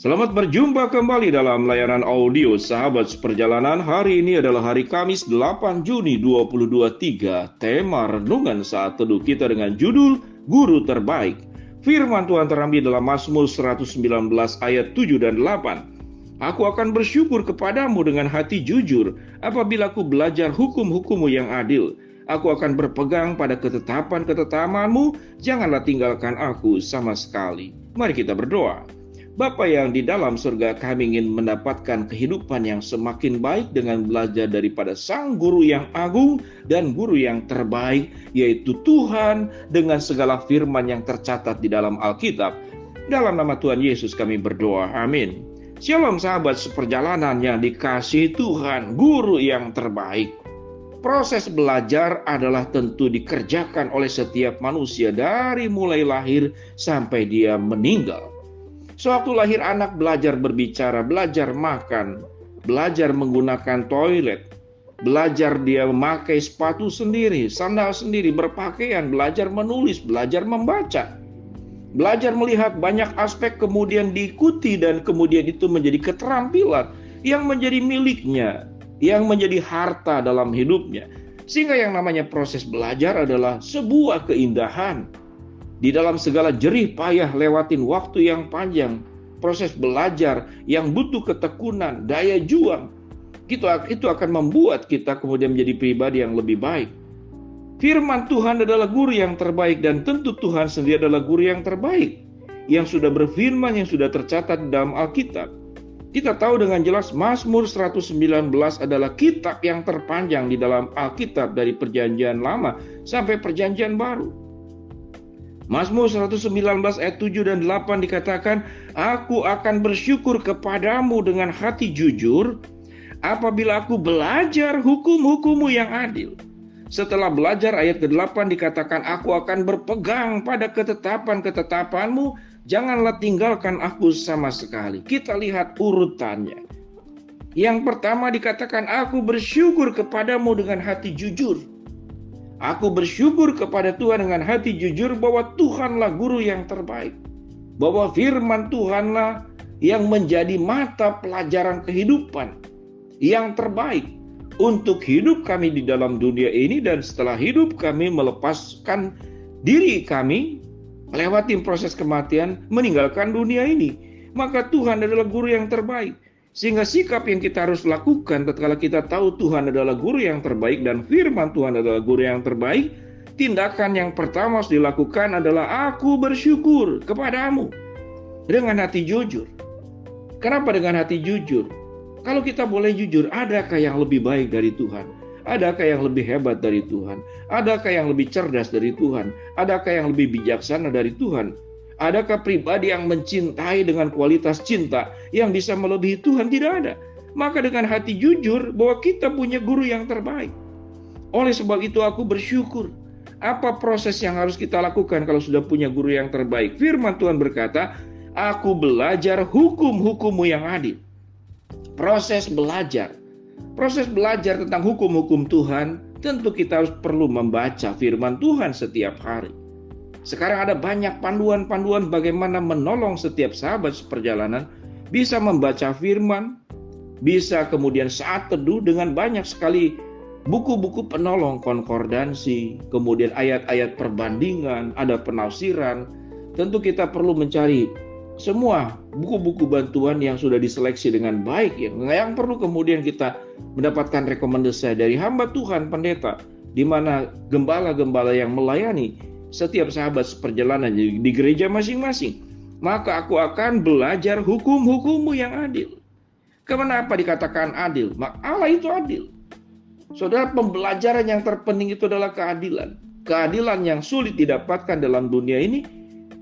Selamat berjumpa kembali dalam layanan audio Sahabat Seperjalanan. Hari ini adalah hari Kamis 8 Juni 2023. Tema renungan saat teduh kita dengan judul Guru Terbaik. Firman Tuhan terambil dalam Mazmur 119 ayat 7 dan 8. Aku akan bersyukur kepadamu dengan hati jujur apabila aku belajar hukum-hukum-Mu yang adil. Aku akan berpegang pada ketetapan-ketetapanmu, janganlah tinggalkan aku sama sekali. Mari kita berdoa. Bapa yang di dalam surga, kami ingin mendapatkan kehidupan yang semakin baik dengan belajar daripada Sang Guru yang agung dan Guru yang terbaik, yaitu Tuhan, dengan segala firman yang tercatat di dalam Alkitab. Dalam nama Tuhan Yesus kami berdoa, amin. Shalom sahabat seperjalanan yang dikasihi Tuhan, Guru yang terbaik. Proses belajar adalah tentu dikerjakan oleh setiap manusia dari mulai lahir sampai dia meninggal. Sewaktu lahir anak belajar berbicara, belajar makan, belajar menggunakan toilet, belajar dia memakai sepatu sendiri, sandal sendiri, berpakaian, belajar menulis, belajar membaca, belajar melihat banyak aspek kemudian diikuti dan kemudian itu menjadi keterampilan yang menjadi miliknya, yang menjadi harta dalam hidupnya. Sehingga yang namanya proses belajar adalah sebuah keindahan. Di dalam segala jerih payah lewatin waktu yang panjang, proses belajar yang butuh ketekunan, daya juang, itu akan membuat kita kemudian menjadi pribadi yang lebih baik. Firman Tuhan adalah guru yang terbaik dan tentu Tuhan sendiri adalah guru yang terbaik yang sudah berfirman, yang sudah tercatat di dalam Alkitab. Kita tahu dengan jelas Mazmur 119 adalah kitab yang terpanjang di dalam Alkitab dari Perjanjian Lama sampai Perjanjian Baru. Mazmur 119 ayat 7 dan 8 dikatakan, aku akan bersyukur kepadamu dengan hati jujur apabila aku belajar hukum-hukum-Mu yang adil. Setelah belajar ayat ke-8 dikatakan, aku akan berpegang pada ketetapan-ketetapan-Mu, janganlah tinggalkan aku sama sekali. Kita lihat urutannya. Yang pertama dikatakan, aku bersyukur kepadamu dengan hati jujur. Aku bersyukur kepada Tuhan dengan hati jujur bahwa Tuhanlah guru yang terbaik. Bahwa firman Tuhanlah yang menjadi mata pelajaran kehidupan yang terbaik untuk hidup kami di dalam dunia ini, dan setelah hidup kami melepaskan diri kami, melewati proses kematian, meninggalkan dunia ini. Maka Tuhan adalah guru yang terbaik. Sehingga sikap yang kita harus lakukan tatkala kita tahu Tuhan adalah guru yang terbaik dan firman Tuhan adalah guru yang terbaik, tindakan yang pertama harus dilakukan adalah aku bersyukur kepadamu dengan hati jujur. Kenapa dengan hati jujur? Kalau kita boleh jujur, adakah yang lebih baik dari Tuhan? Adakah yang lebih hebat dari Tuhan? Adakah yang lebih cerdas dari Tuhan? Adakah yang lebih bijaksana dari Tuhan? Adakah pribadi yang mencintai dengan kualitas cinta yang bisa melebihi Tuhan? Tidak ada. Maka dengan hati jujur bahwa kita punya guru yang terbaik. Oleh sebab itu aku bersyukur. Apa proses yang harus kita lakukan kalau sudah punya guru yang terbaik? Firman Tuhan berkata, aku belajar hukum-hukum-Mu yang adil. Proses belajar. Proses belajar tentang hukum-hukum Tuhan, tentu kita harus perlu membaca firman Tuhan setiap hari. Sekarang ada banyak panduan-panduan bagaimana menolong setiap sahabat seperjalanan bisa membaca firman, bisa kemudian saat teduh dengan banyak sekali buku-buku penolong, konkordansi, kemudian ayat-ayat perbandingan, ada penafsiran. Tentu kita perlu mencari semua buku-buku bantuan yang sudah diseleksi dengan baik, yang perlu kemudian kita mendapatkan rekomendasi dari hamba Tuhan pendeta, di mana gembala-gembala yang melayani setiap sahabat seperjalanan di gereja masing-masing. Maka aku akan belajar hukum-hukum-Mu yang adil. Kenapa dikatakan adil? Allah itu adil. Saudara, pembelajaran yang terpenting itu adalah keadilan. Keadilan yang sulit didapatkan dalam dunia ini,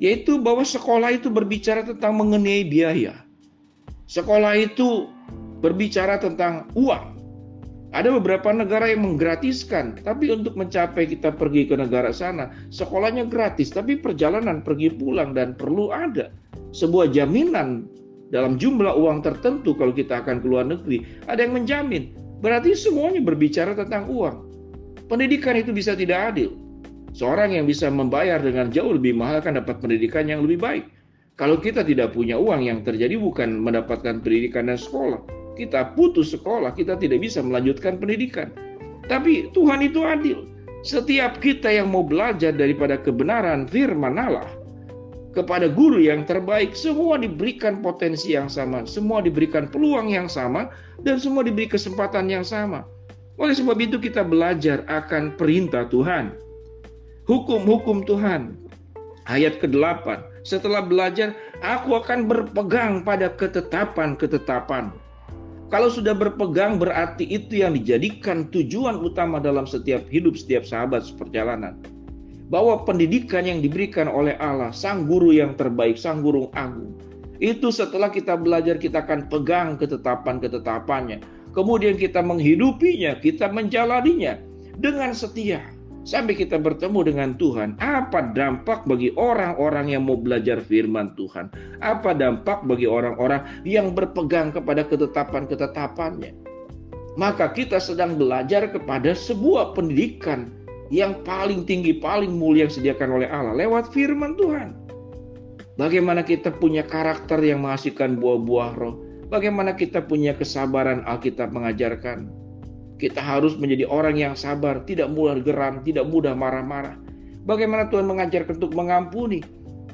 yaitu bahwa sekolah itu berbicara tentang mengenai biaya. Sekolah itu berbicara tentang uang. Ada beberapa negara yang menggratiskan, tapi untuk mencapai kita pergi ke negara sana, sekolahnya gratis, tapi perjalanan pergi pulang dan perlu ada sebuah jaminan dalam jumlah uang tertentu kalau kita akan ke luar negeri. Ada yang menjamin, berarti semuanya berbicara tentang uang. Pendidikan itu bisa tidak adil. Seorang yang bisa membayar dengan jauh lebih mahal akan dapat pendidikan yang lebih baik. Kalau kita tidak punya uang, yang terjadi bukan mendapatkan pendidikan dan sekolah. Kita putus sekolah, kita tidak bisa melanjutkan pendidikan. Tapi Tuhan itu adil. Setiap kita yang mau belajar daripada kebenaran firman Allah, kepada guru yang terbaik, semua diberikan potensi yang sama, semua diberikan peluang yang sama, dan semua diberi kesempatan yang sama. Oleh sebab itu kita belajar akan perintah Tuhan, hukum-hukum Tuhan. Ayat ke-8, setelah belajar, aku akan berpegang pada ketetapan-ketetapan. Kalau sudah berpegang, berarti itu yang dijadikan tujuan utama dalam setiap hidup setiap sahabat seperjalanan. Bahwa pendidikan yang diberikan oleh Allah, Sang Guru yang terbaik, Sang Guru Agung, itu setelah kita belajar, kita akan pegang ketetapan-ketetapannya. Kemudian kita menghidupinya, kita menjalaninya dengan setia. Sampai kita bertemu dengan Tuhan. Apa dampak bagi orang-orang yang mau belajar firman Tuhan? Apa dampak bagi orang-orang yang berpegang kepada ketetapan-ketetapannya? Maka kita sedang belajar kepada sebuah pendidikan yang paling tinggi, paling mulia yang disediakan oleh Allah lewat firman Tuhan. Bagaimana kita punya karakter yang menghasilkan buah-buah roh. Bagaimana kita punya kesabaran, Alkitab mengajarkan. Kita harus menjadi orang yang sabar, tidak mudah geram, tidak mudah marah-marah. Bagaimana Tuhan mengajarkan untuk mengampuni.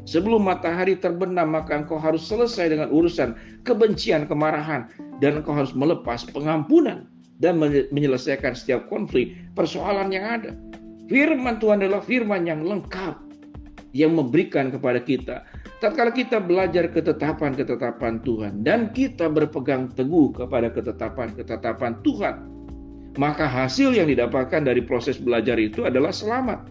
Sebelum matahari terbenam, maka engkau harus selesai dengan urusan kebencian, kemarahan. Dan engkau harus melepas pengampunan dan menyelesaikan setiap konflik, persoalan yang ada. Firman Tuhan adalah firman yang lengkap, yang memberikan kepada kita. Tatkala kita belajar ketetapan-ketetapan Tuhan, dan kita berpegang teguh kepada ketetapan-ketetapan Tuhan, maka hasil yang didapatkan dari proses belajar itu adalah selamat.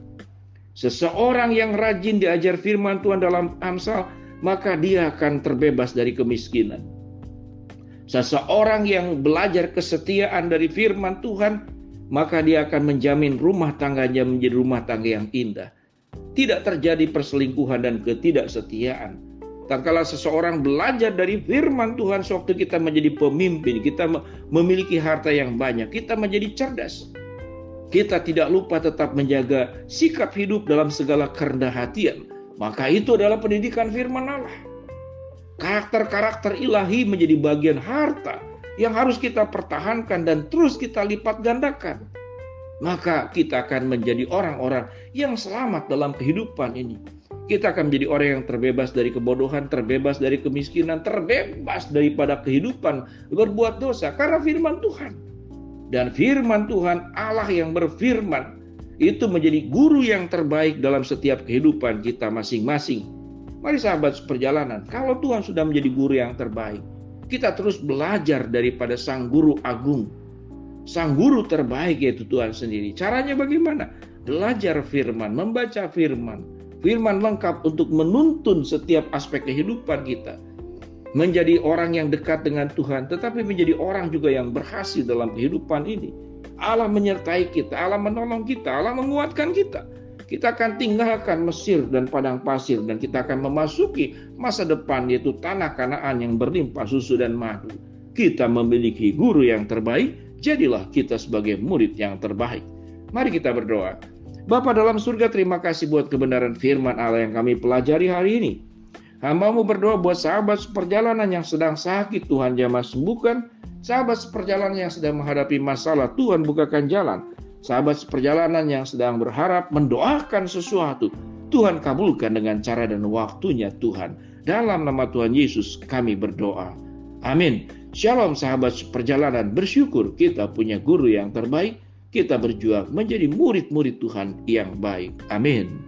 Seseorang yang rajin diajar firman Tuhan dalam Amsal, maka dia akan terbebas dari kemiskinan. Seseorang yang belajar kesetiaan dari firman Tuhan, maka dia akan menjamin rumah tangganya menjadi rumah tangga yang indah. Tidak terjadi perselingkuhan dan ketidaksetiaan. Tatkala seseorang belajar dari firman Tuhan, sewaktu kita menjadi pemimpin, kita memiliki harta yang banyak, kita menjadi cerdas. Kita tidak lupa tetap menjaga sikap hidup dalam segala kerendahan hatian. Maka itu adalah pendidikan firman Allah. Karakter-karakter ilahi menjadi bagian harta yang harus kita pertahankan dan terus kita lipat gandakan. Maka kita akan menjadi orang-orang yang selamat dalam kehidupan ini. Kita akan menjadi orang yang terbebas dari kebodohan, terbebas dari kemiskinan, terbebas daripada kehidupan berbuat dosa karena firman Tuhan. Dan firman Tuhan, Allah yang berfirman, itu menjadi guru yang terbaik dalam setiap kehidupan kita masing-masing. Mari sahabat seperjalanan, kalau Tuhan sudah menjadi guru yang terbaik, kita terus belajar daripada Sang Guru Agung. Sang Guru terbaik yaitu Tuhan sendiri. Caranya bagaimana? Belajar firman, membaca firman. Firman lengkap untuk menuntun setiap aspek kehidupan kita. Menjadi orang yang dekat dengan Tuhan, tetapi menjadi orang juga yang berhasil dalam kehidupan ini. Allah menyertai kita, Allah menolong kita, Allah menguatkan kita. Kita akan tinggalkan Mesir dan padang pasir, dan kita akan memasuki masa depan, yaitu tanah Kanaan yang berlimpah susu dan madu. Kita memiliki guru yang terbaik, jadilah kita sebagai murid yang terbaik. Mari kita berdoa. Bapa dalam surga, terima kasih buat kebenaran firman Allah yang kami pelajari hari ini. Hamba-Mu berdoa buat sahabat seperjalanan yang sedang sakit, Tuhan jamah sembuhkan. Sahabat seperjalanan yang sedang menghadapi masalah, Tuhan bukakan jalan. Sahabat seperjalanan yang sedang berharap mendoakan sesuatu, Tuhan kabulkan dengan cara dan waktunya Tuhan. Dalam nama Tuhan Yesus kami berdoa. Amin. Shalom sahabat seperjalanan, bersyukur kita punya guru yang terbaik. Kita berjuang menjadi murid-murid Tuhan yang baik. Amin.